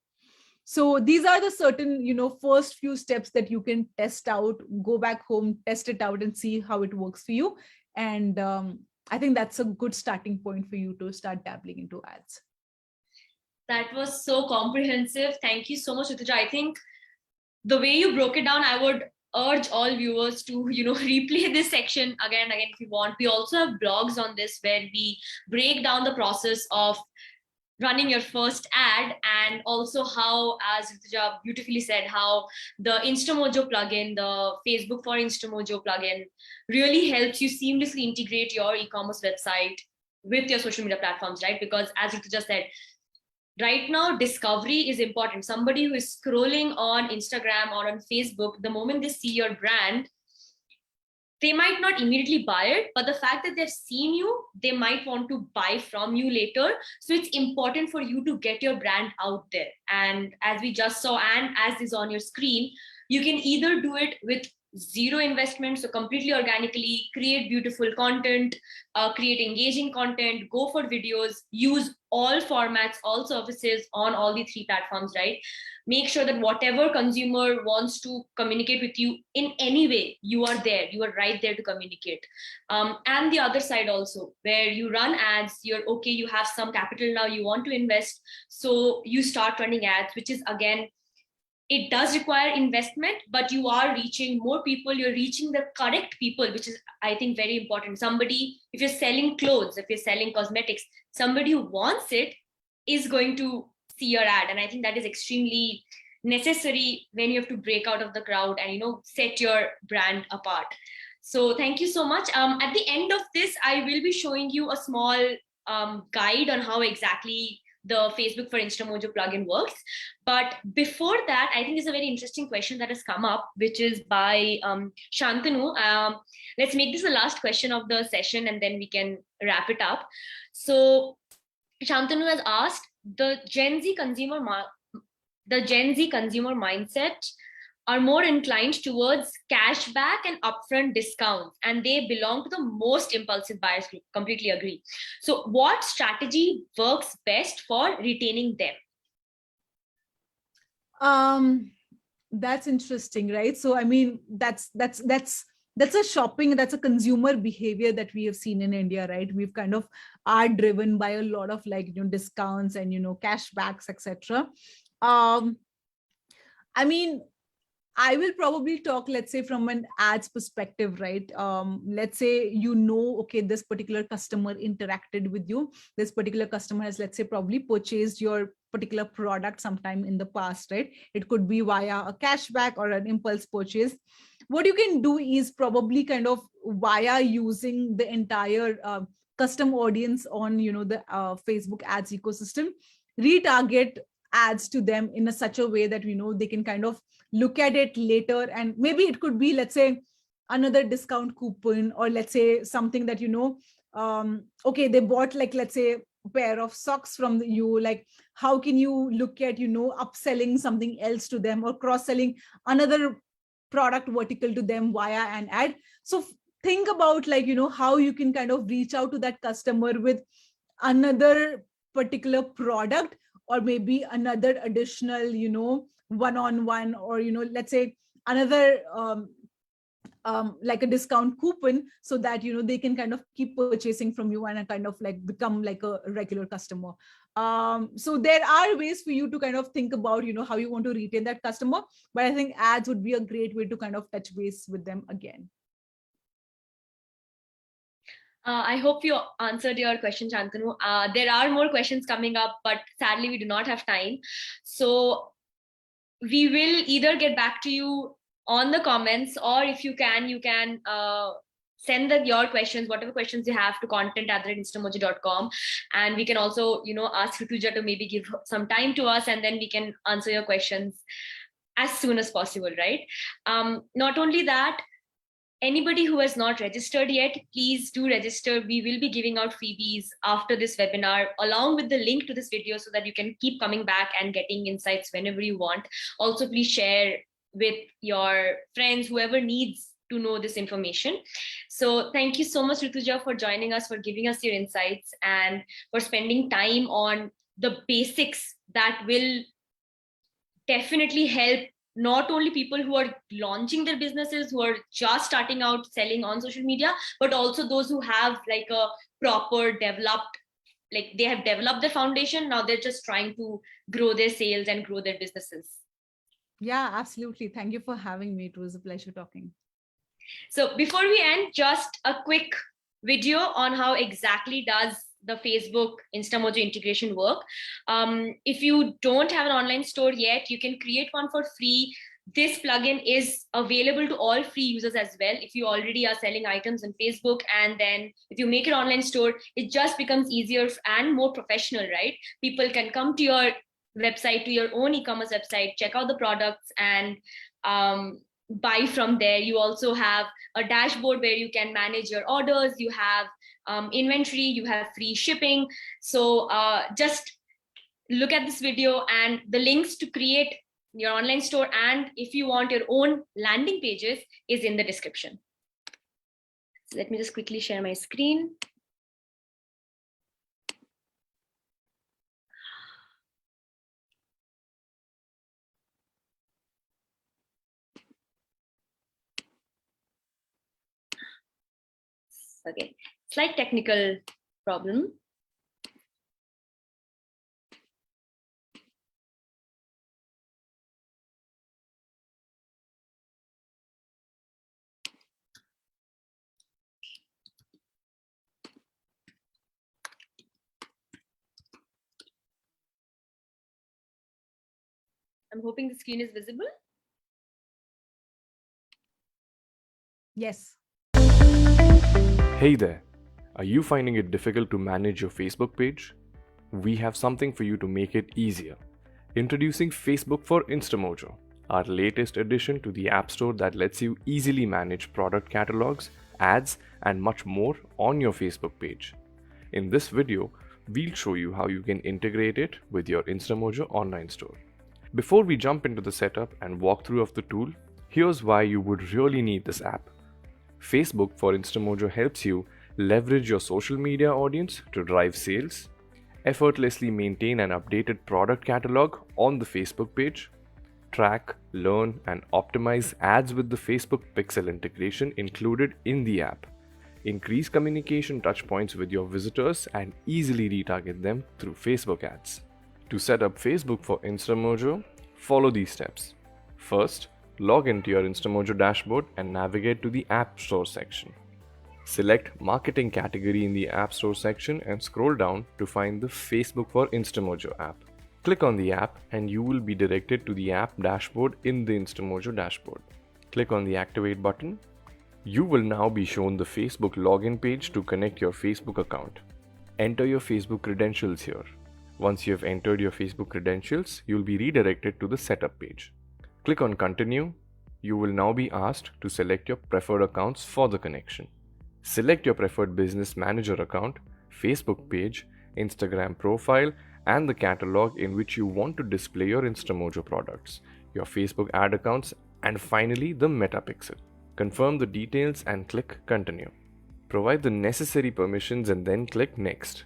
So these are the certain first few steps that you can test out, go back home, test it out and see how it works for you. And I think that's a good starting point for you to start dabbling into ads. That was so comprehensive. Thank you so much, Rituja. I think the way you broke it down, I would urge all viewers to replay this section again and again if you want. We also have blogs on this where we break down the process of running your first ad, and also how, as Rituja beautifully said, how the InstaMojo plugin, the Facebook for InstaMojo plugin, really helps you seamlessly integrate your e-commerce website with your social media platforms, right? Because as Rituja said, right now, discovery is important. Somebody who is scrolling on Instagram or on Facebook, the moment they see your brand, they might not immediately buy it, but the fact that they've seen you, they might want to buy from you later. So it's important for you to get your brand out there. And as we just saw, and as is on your screen, you can either do it with zero investment, so completely organically, create beautiful content, create engaging content, go for videos, use all formats, all services on all the three platforms, right? Make sure that whatever consumer wants to communicate with you in any way, you are there, you are right there to communicate. And the other side also, where you run ads, you're okay, you have some capital now, you want to invest, so you start running ads, which is again, it does require investment, but you are reaching more people, you're reaching the correct people, which is, I think, very important. Somebody, if you're selling clothes, if you're selling cosmetics, somebody who wants it is going to see your ad. And I think that is extremely necessary when you have to break out of the crowd and, set your brand apart. So thank you so much. At the end of this, I will be showing you a small guide on how exactly the Facebook for Instamojo plugin works. But before that, I think there's a very interesting question that has come up, which is by Shantanu. Let's make this the last question of the session and then we can wrap it up. So Shantanu has asked, the Gen Z consumer mindset are more inclined towards cashback and upfront discounts, and they belong to the most impulsive buyers group. Completely agree. So what strategy works best for retaining them? That's interesting, right? So I mean, that's a shopping, that's a consumer behavior that we have seen in India, right? We've kind of are driven by a lot of like, discounts and cashbacks, etc. I mean, I will probably talk, let's say, from an ads perspective, right? Let's say, okay, this particular customer interacted with you. This particular customer has, let's say, probably purchased your particular product sometime in the past, right? It could be via a cashback or an impulse purchase. What you can do is probably kind of via using the entire custom audience on, the Facebook ads ecosystem, retarget ads to them in such a way that they can kind of look at it later, and maybe it could be, let's say, another discount coupon, or let's say something that okay, they bought, like, let's say, a pair of socks from you. Like, how can you look at upselling something else to them, or cross-selling another product vertical to them via an ad? So think about, like, how you can kind of reach out to that customer with another particular product, or maybe another additional one-on-one, or let's say another like a discount coupon, so that they can kind of keep purchasing from you and kind of like become like a regular customer. So there are ways for you to kind of think about how you want to retain that customer, but I think ads would be a great way to kind of touch base with them again. I hope you answered your question, Shantanu. There are more questions coming up, but sadly we do not have time. So we will either get back to you on the comments, or if you can send your questions, whatever questions you have, to content@instamojo.com, and we can also ask Rituja to maybe give some time to us, and then we can answer your questions as soon as possible, right? Not only that, anybody who has not registered yet, please do register. We will be giving out freebies after this webinar, along with the link to this video, so that you can keep coming back and getting insights whenever you want. Also, please share with your friends, whoever needs to know this information. So thank you so much, Rituja, for joining us, for giving us your insights, and for spending time on the basics that will definitely help not only people who are launching their businesses, who are just starting out selling on social media, but also those who have like a proper developed, like they have developed their foundation. Now they're just trying to grow their sales and grow their businesses. Yeah, absolutely. Thank you for having me. It was a pleasure talking. So before we end, just a quick video on how exactly does the Facebook Instamojo integration work. If you don't have an online store yet, you can create one for free. This plugin is available to all free users as well. If you already are selling items on Facebook, and then if you make an online store, it just becomes easier and more professional, right? People can come to your website, to your own e-commerce website, check out the products, and buy from there. You also have a dashboard where you can manage your orders. You have inventory, you have free shipping. So just look at this video, and the links to create your online store, and if you want your own landing pages, is in the description. So let me just quickly share my screen. Okay, slight technical problem. I'm hoping the screen is visible. Yes. Hey there, are you finding it difficult to manage your Facebook page? we have something for you to make it easier. Introducing Facebook for Instamojo, our latest addition to the App Store that lets you easily manage product catalogs, ads, and much more on your Facebook page. In this video, we'll show you how you can integrate it with your Instamojo online store. Before we jump into the setup and walkthrough of the tool, here's why you would really need this app. Facebook for Instamojo helps you leverage your social media audience to drive sales, effortlessly maintain an updated product catalog on the Facebook page, track, learn, and optimize ads with the Facebook Pixel integration included in the app, increase communication touchpoints with your visitors, and easily retarget them through Facebook ads. To set up Facebook for Instamojo, follow these steps. First, log into your Instamojo dashboard and navigate to the App Store section. Select Marketing category in the App Store section and scroll down to find the Facebook for Instamojo app. Click on the app and you will be directed to the app dashboard in the Instamojo dashboard. Click on the Activate button. You will now be shown the Facebook login page to connect your Facebook account. Enter your Facebook credentials here. Once you have entered your Facebook credentials, you will be redirected to the setup page. Click on Continue. You will now be asked to select your preferred accounts for the connection. Select your preferred business manager account, Facebook page, Instagram profile, and the catalog in which you want to display your Instamojo products, your Facebook ad accounts, and finally the Meta Pixel. Confirm the details and click Continue. Provide the necessary permissions and then click Next.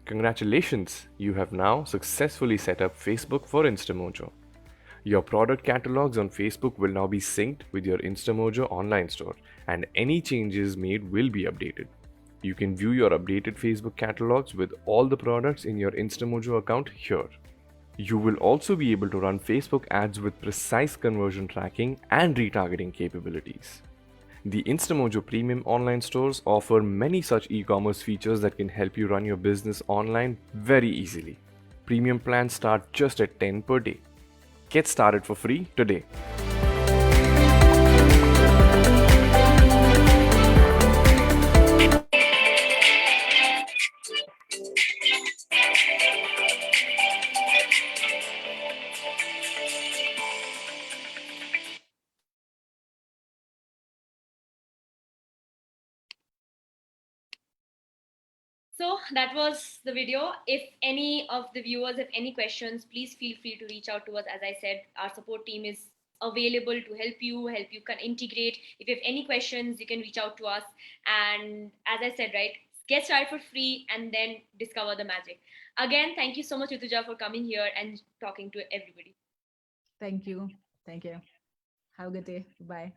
Congratulations, you have now successfully set up Facebook for Instamojo. Your product catalogs on Facebook will now be synced with your Instamojo online store, and any changes made will be updated. You can view your updated Facebook catalogs with all the products in your Instamojo account here. You will also be able to run Facebook ads with precise conversion tracking and retargeting capabilities. The Instamojo Premium online stores offer many such e-commerce features that can help you run your business online very easily. Premium plans start just at 10 per day. Get started for free today. So that was the video. If any of the viewers have any questions, please feel free to reach out to us. As I said, our support team is available to help you can integrate. If you have any questions, you can reach out to us. And as I said, right, get started for free and then discover the magic. Again, thank you so much, Rituja, for coming here and talking to everybody. Thank you. Thank you. Have a good day. Bye.